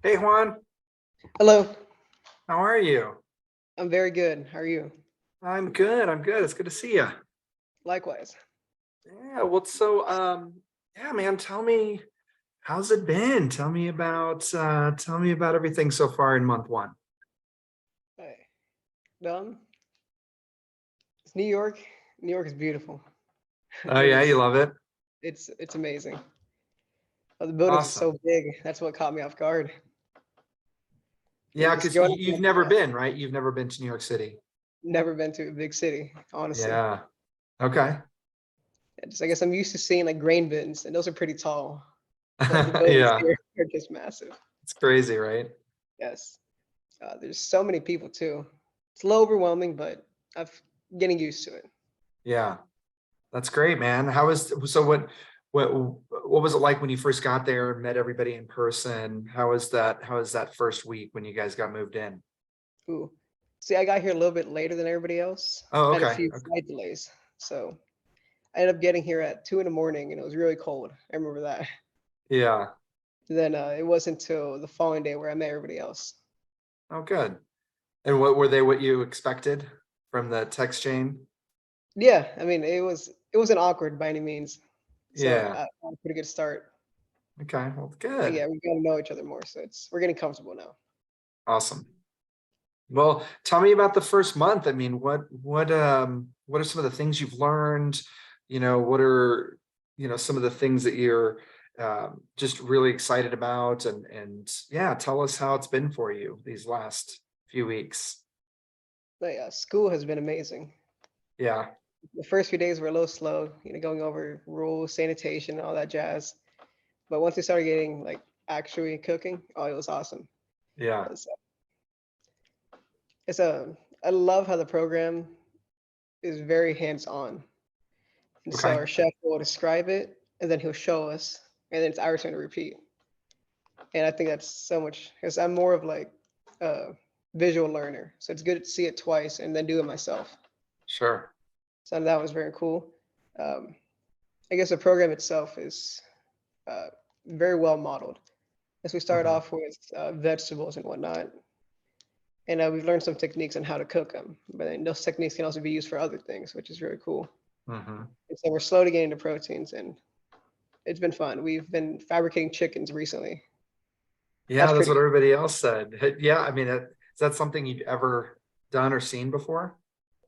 Hey Juan, Hello, how are you? I'm very good. How are you? I'm good. I'm good. It's good to see you. Likewise. Yeah. Yeah, man. Tell me, how's it been? Tell me about everything so far in month one. Hey. It's New York. New York is beautiful. Oh It yeah, you is. love it. It's amazing. The buildings are Awesome. so big. That's what caught me off guard. Yeah, Just because going. you've never been, right? You've never been to New York City. Never been to a big city, honestly. Yeah. Okay. I guess I'm used to seeing like grain bins, and those are pretty tall, but the buildings Yeah, here are just massive. it's crazy, right? Yes. There's so many people too. It's a little overwhelming, but I'm getting used to it. Yeah, that's great, man. What was it like when you first got there and met everybody in person? How was that first week when you guys got moved in? Ooh. See, I got here a little bit later than everybody else. Oh, I had a okay. few Okay. flight delays. So I ended up getting here at 2 in the morning and it was really cold. I remember that. Yeah. Then it wasn't until the following day where I met everybody else. Oh, good. And what were they, what you expected from the text chain? Yeah, I mean it wasn't awkward by any means. So Yeah. I had a pretty good start. Okay. Well, But good. yeah, we got to know each other more. So we're getting comfortable now. Awesome. Well, tell me about the first month. I mean, what are some of the things you've learned? What are, some of the things that you're just really excited about? And yeah, tell us how it's been for you these last few weeks. But yeah, school has been amazing. Yeah. The first few days were a little slow, going over rules, sanitation, all that jazz. But once we started getting like actually cooking, oh, it was awesome. Yeah. It's, it's a I love how the program is very hands-on. And so Okay. our chef will describe it and then he'll show us and then it's our turn to repeat. And I think that's so much because I'm more of like a visual learner. So it's good to see it twice and then do it myself. Sure. So that was very cool. Um, I guess the program itself is uh, very well modeled. As we start Hmm. off with vegetables and whatnot, and we've learned some techniques on how to cook them. But then those techniques can also be used for other things, which is really cool. Hmm. And so we're slowly getting into proteins, and it's been fun. We've been fabricating chickens recently. Yeah, That's that's pretty what cool. everybody else said. Yeah, I mean, is that something you've ever done or seen before?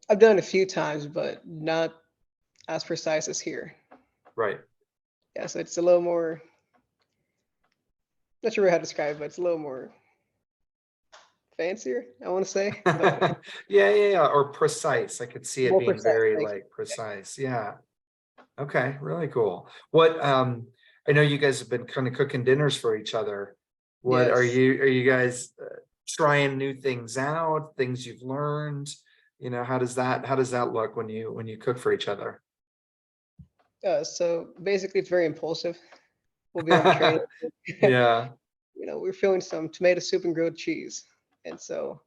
I've done it a few times, but not as precise as here. Right. Yeah, so it's a little more, not sure how to describe it, but it's a little more fancier, I want to say, but Yeah, yeah, yeah. Or precise. I could see it more being precise. very Thank you. like precise. Yeah. Okay, really cool. I know you guys have been kind of cooking dinners for each other. What Yes. are you guys trying new things out, things you've learned? How does that look when you cook for each other? So basically, it's very impulsive. We'll be on a train. Yeah, We're feeling some tomato soup and grilled cheese. And so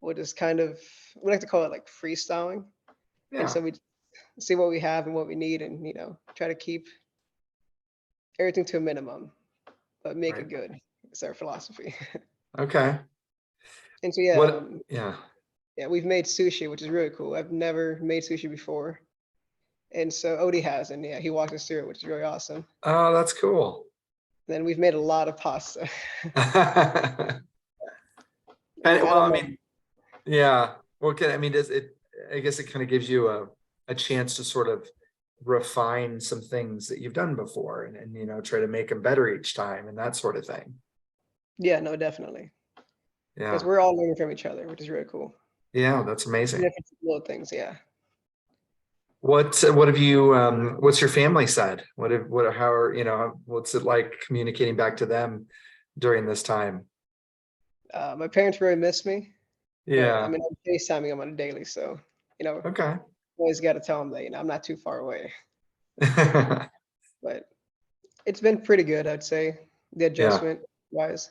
we'll just kind of, we like to call it like freestyling. And yeah, so we see what we have and what we need and, try to keep everything to a minimum, but make right. it good. It's our philosophy. Okay. And so, yeah, Yeah. yeah, we've made sushi, which is really cool. I've never made sushi before. And so Odie has, and yeah, he walked us through it, which is really awesome. Oh, that's cool. Then we've made a lot of pasta. I And mean, I well, don't I know. mean, yeah. Well, I mean, does it, I guess it kind of gives you a chance to sort of refine some things that you've done before and try to make them better each time and that sort of thing. Yeah, no, definitely. Because Yeah. we're all learning from each other, which is really cool. Yeah, that's Even amazing. if it's little things, yeah. What have you what's your family said? How are, what's it like communicating back to them during this time? My parents really miss me, but I Yeah. mean, I'm FaceTiming them on a daily, so Okay. always got to tell them that I'm not too far away. But it's been pretty good, I'd say, the Yeah. adjustment wise.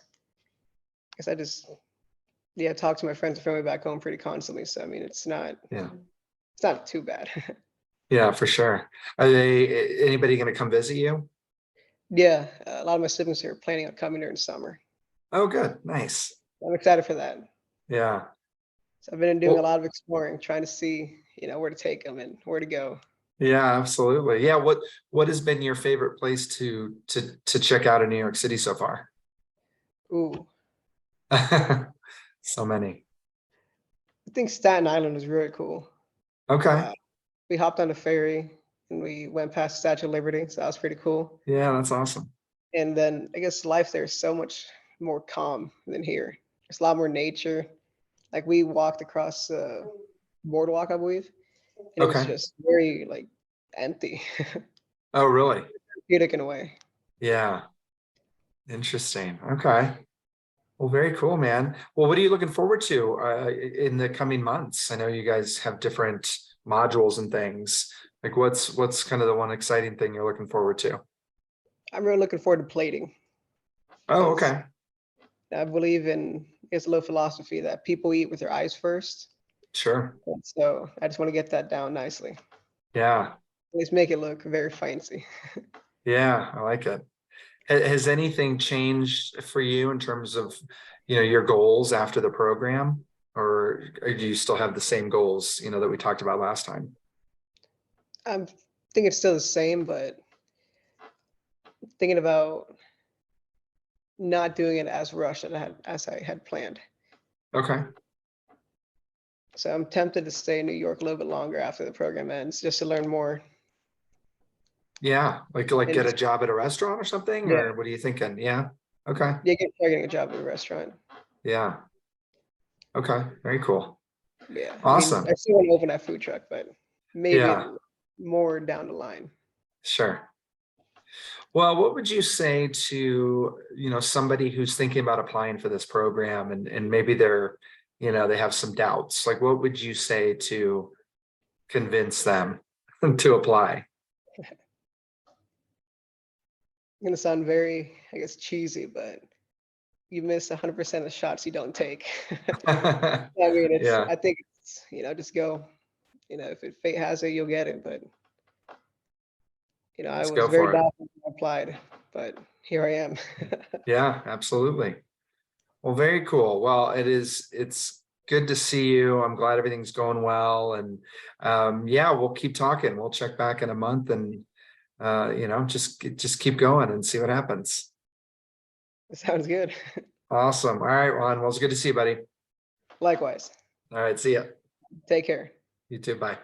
Because I just talk to my friends and family back home pretty constantly. So I mean, Yeah. it's not too bad. Yeah, for sure. Are they anybody going to come visit you? Yeah, a lot of my siblings here are planning on coming here in summer. Oh, good. Nice. I'm excited for that. Yeah. So I've been doing a Well, lot of exploring, trying to see, where to take them and where to go. yeah, absolutely. Yeah. What has been your favorite place to check out in New York City so far? Ooh, So many. I think Staten Island was really cool. Okay. Uh, we hopped on a ferry and we went past the Statue of Liberty, so that was pretty cool. Yeah, that's awesome. And then I guess life there is so much more calm than here. There's a lot more nature. Like we walked across the boardwalk, I believe, and it was Okay. just very like empty, Oh, really? therapeutic in a way. Yeah. Interesting. Okay. Well, very cool, man. Well, what are you looking forward to in the coming months? I know you guys have different modules and things. Like, what's kind of the one exciting thing you're looking forward to? I'm really looking forward to plating Oh, because okay. I believe in it's a little philosophy that people eat with their eyes first. Sure. And so I just want to get that down nicely. Yeah. At least make it look very fancy. Yeah. I like it. Has anything changed for you in terms of, your goals after the program, or do you still have the same goals, that we talked about last time? I'm think it's still the same, but thinking about not doing it as rushed as I had planned. Okay. So I'm tempted to stay in New York a little bit longer after the program ends, just to learn more Yeah. Like and get a just job at a restaurant or something, yeah, or what are you thinking? Yeah. Okay. try getting a job at a restaurant. Yeah. Okay. Very cool. Yeah, I mean, I Awesome. still want to open that food truck, but maybe Yeah. more down the line. Sure. Well, what would you say to, somebody who's thinking about applying for this program and maybe they have some doubts? Like, what would you say to convince them to apply? It's gonna sound very, I guess, cheesy, but you miss 100% of the shots you don't take. I mean, Yeah, I think it's, just go, if fate has it, you'll get it. But, I let's was go very for it. doubtful when I applied, but here I am. Yeah, absolutely. Well, very cool. Well, it's good to see you. I'm glad everything's going well. And yeah, we'll keep talking. We'll check back in a month and just keep going and see what happens. Sounds good. Awesome. All right, Juan. Well, it's good to see you, buddy. Likewise. All right, see ya. Take care. You too. Bye.